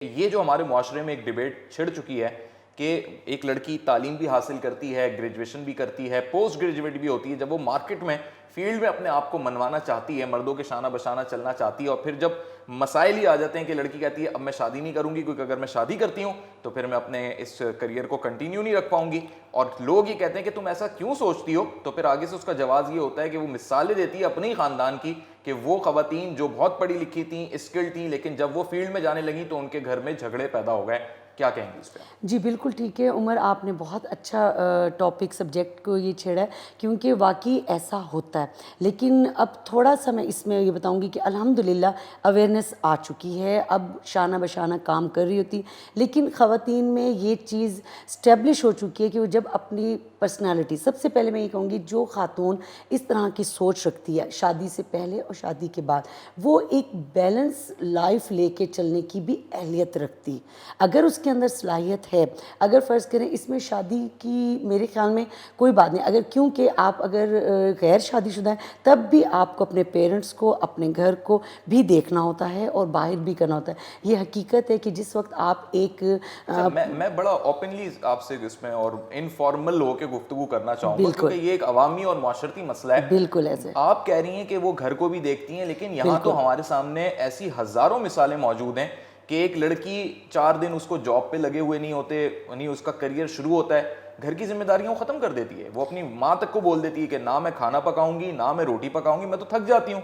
یہ جو ہمارے معاشرے میں ایک ڈیبیٹ چھڑ چکی ہے کہ ایک لڑکی تعلیم بھی حاصل کرتی ہے، گریجویشن بھی کرتی ہے، پوسٹ گریجویٹ بھی ہوتی ہے، جب وہ مارکیٹ میں فیلڈ میں اپنے آپ کو منوانا چاہتی ہے، مردوں کے شانہ بشانہ چلنا چاہتی ہے، اور پھر جب مسائل ہی آ جاتے ہیں کہ لڑکی کہتی ہے اب میں شادی نہیں کروں گی کیونکہ اگر میں شادی کرتی ہوں تو پھر میں اپنے اس کریئر کو کنٹینیو نہیں رکھ پاؤں گی، اور لوگ یہ کہتے ہیں کہ تم ایسا کیوں سوچتی ہو، تو پھر آگے سے اس کا جواز یہ ہوتا ہے کہ وہ مثالیں دیتی ہے اپنے ہی خاندان کی کہ وہ خواتین جو بہت پڑھی لکھی تھیں، اسکل تھیں، لیکن جب وہ فیلڈ میں جانے لگیں تو ان کے گھر میں جھگڑے پیدا ہو گئے. کیا کہیں گے اس پہ؟ جی بالکل ٹھیک ہے عمر، آپ نے بہت اچھا ٹاپک سبجیکٹ کو یہ چھیڑا ہے، کیونکہ واقعی ایسا ہوتا ہے. لیکن اب تھوڑا سا میں اس میں یہ بتاؤں گی کہ الحمدللہ اویئرنیس آ چکی ہے، اب شانہ بشانہ کام کر رہی ہوتی، لیکن خواتین میں یہ چیز اسٹیبلش ہو چکی ہے کہ وہ جب اپنی پرسنالٹی، سب سے پہلے میں یہ کہوں گی جو خاتون اس طرح کی سوچ رکھتی ہے شادی سے پہلے اور شادی کے بعد، وہ ایک بیلنس لائف لے کے چلنے کی بھی اہلیت رکھتی. اگر اس کے اندر صلاحیت ہے، اگر فرض کریں اس میں شادی کی میرے خیال میں کوئی بات نہیں، اگر کیونکہ آپ اگر غیر شادی شدہ ہیں تب بھی آپ کو اپنے پیرنٹس کو، اپنے گھر کو بھی دیکھنا ہوتا ہے اور باہر بھی کرنا ہوتا ہے. یہ حقیقت ہے کہ جس وقت آپ ایک میں بڑا اوپنلی آپ سے اس میں اور انفارمل ہو کے گفتگو کرنا چاہوں گا بالکل کیونکہ یہ ایک عوامی اور معاشرتی مسئلہ ہے. بالکل ایسے آپ کہہ رہی ہیں کہ وہ گھر کو بھی دیکھتی ہیں، لیکن یہاں بالکل تو ہمارے سامنے ایسی ہزاروں مثالیں موجود ہیں کہ ایک لڑکی 4 دن اس کو جاب پہ لگے ہوئے نہیں ہوتے، نہیں اس کا کریئر شروع ہوتا ہے، گھر کی ذمہ داریوں کو ختم کر دیتی ہے. وہ اپنی ماں تک کو بول دیتی ہے کہ نہ میں کھانا پکاؤں گی، نہ میں روٹی پکاؤں گی، میں تو تھک جاتی ہوں.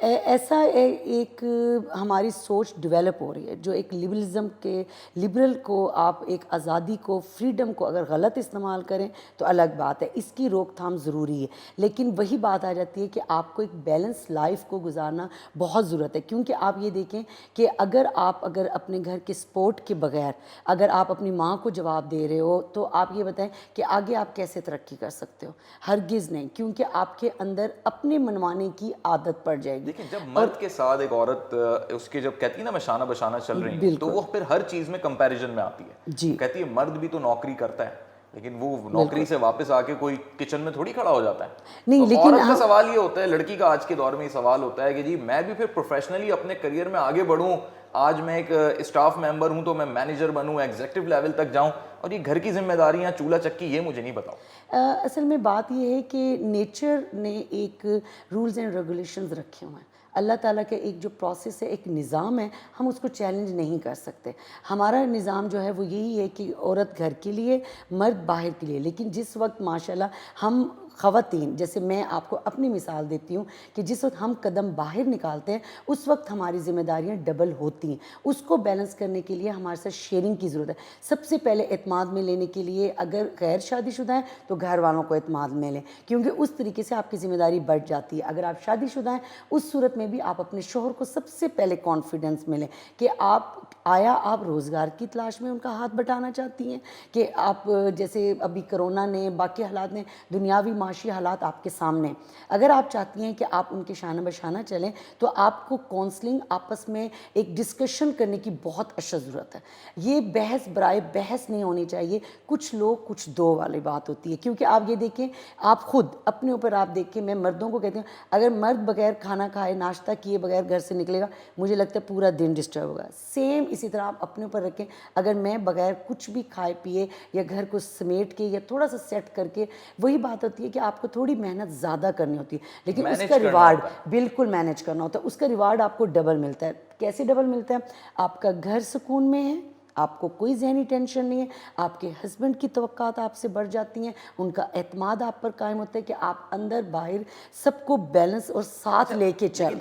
ایسا ایک ہماری سوچ ڈیولپ ہو رہی ہے جو ایک لبرلزم کے، لبرل کو آپ ایک آزادی کو، فریڈم کو اگر غلط استعمال کریں تو الگ بات ہے، اس کی روک تھام ضروری ہے. لیکن وہی بات آ جاتی ہے کہ آپ کو ایک بیلنس لائف کو گزارنا بہت ضرورت ہے. کیونکہ آپ یہ دیکھیں کہ اگر اپنے گھر کے سپورٹ کے بغیر اگر آپ اپنی ماں کو جواب دے رہے ہو تو آپ یہ بتائیں کہ آگے آپ کیسے ترقی کر سکتے ہو؟ ہرگز نہیں، کیونکہ آپ کے اندر اپنے منوانے کی عادت پڑ جائے گی. دیکھیں جب مرد کے ساتھ ایک عورت اس کے جب کہتی ہے نا میں شانہ بشانہ چل رہی ہوں، تو بالکل وہ پھر ہر چیز میں کمپیریزن میں آتی ہے. جی کہتی ہے مرد بھی تو نوکری کرتا ہے، لیکن وہ بالکل نوکری سے واپس آ کے کوئی کچن میں تھوڑی کھڑا ہو جاتا ہے. نہیں، تو لیکن عورت کا سوال یہ ہوتا ہے، لڑکی کا آج کے دور میں یہ سوال ہوتا ہے کہ جی میں بھی پھر پروفیشنلی اپنے کریئر میں آگے بڑھوں، آج میں ایک اسٹاف ممبر ہوں تو میں مینیجر بنوں، ایگزیکٹو لیول تک جاؤں، اور یہ گھر کی ذمہ داریاں، چولہا چکی، یہ مجھے نہیں بتاؤ. اصل میں بات یہ ہے کہ نیچر نے ایک رولز اینڈ ریگولیشنز رکھے ہوئے ہیں. اللہ تعالیٰ کا ایک جو پروسیس ہے، ایک نظام ہے، ہم اس کو چیلنج نہیں کر سکتے. ہمارا نظام جو ہے وہ یہی ہے کہ عورت گھر کے لیے، مرد باہر کے لیے. لیکن جس وقت ماشاءاللہ ہم خواتین، جیسے میں آپ کو اپنی مثال دیتی ہوں کہ جس وقت ہم قدم باہر نکالتے ہیں اس وقت ہماری ذمہ داریاں ڈبل ہوتی ہیں. اس کو بیلنس کرنے کے لیے ہمارے ساتھ شیئرنگ کی ضرورت ہے. سب سے پہلے اعتماد میں لینے کے لیے اگر غیر شادی شدہ ہیں تو گھر والوں کو اعتماد میں لیں، کیونکہ اس طریقے سے آپ کی ذمہ داری بڑھ جاتی ہے. اگر آپ شادی شدہ ہیں اس صورت میں بھی آپ اپنے شوہر کو سب سے پہلے کانفیڈنس میں لیں کہ آپ روزگار کی تلاش میں ان کا ہاتھ بٹانا چاہتی ہیں، کہ آپ جیسے ابھی کرونا نے، باقی حالات نے، دنیاوی معاشی حالات آپ کے سامنے، اگر آپ چاہتی ہیں کہ آپ ان کے شانہ بشانہ چلیں تو آپ کو کونسلنگ، آپس میں ایک ڈسکشن کرنے کی بہت اشد ضرورت ہے. یہ بحث برائے بحث نہیں ہونی چاہیے، کچھ لوگ کچھ دو والی بات ہوتی ہے. کیونکہ آپ یہ دیکھیں، آپ خود اپنے اوپر آپ دیکھیں، میں مردوں کو کہتی ہوں اگر مرد بغیر کھانا کھائے، ناشتہ کیے بغیر گھر سے نکلے گا، مجھے لگتا ہے پورا دن ڈسٹرب ہوگا. سیم اسی طرح آپ اپنے اوپر رکھیں، اگر میں بغیر کچھ بھی کھائے پیے یا گھر کو سمیٹ کے یا تھوڑا سا سیٹ کر کے، وہی بات ہوتی ہے کہ آپ کو تھوڑی محنت زیادہ کرنی ہوتی ہے، لیکن اس کا ریوارڈ بالکل مینیج کرنا ہوتا ہے. اس کا ریوارڈ آپ کو ڈبل ملتا ہے. کیسے ڈبل ملتا ہے؟ آپ کا گھر سکون میں ہے، آپ کو کوئی ذہنی ٹینشن نہیں ہے، آپ کے ہسبینڈ کی توقعات آپ سے بڑھ جاتی ہیں، ان کا اعتماد آپ پر قائم ہوتا ہے کہ آپ اندر باہر سب کو بیلنس اور ساتھ لے کے چل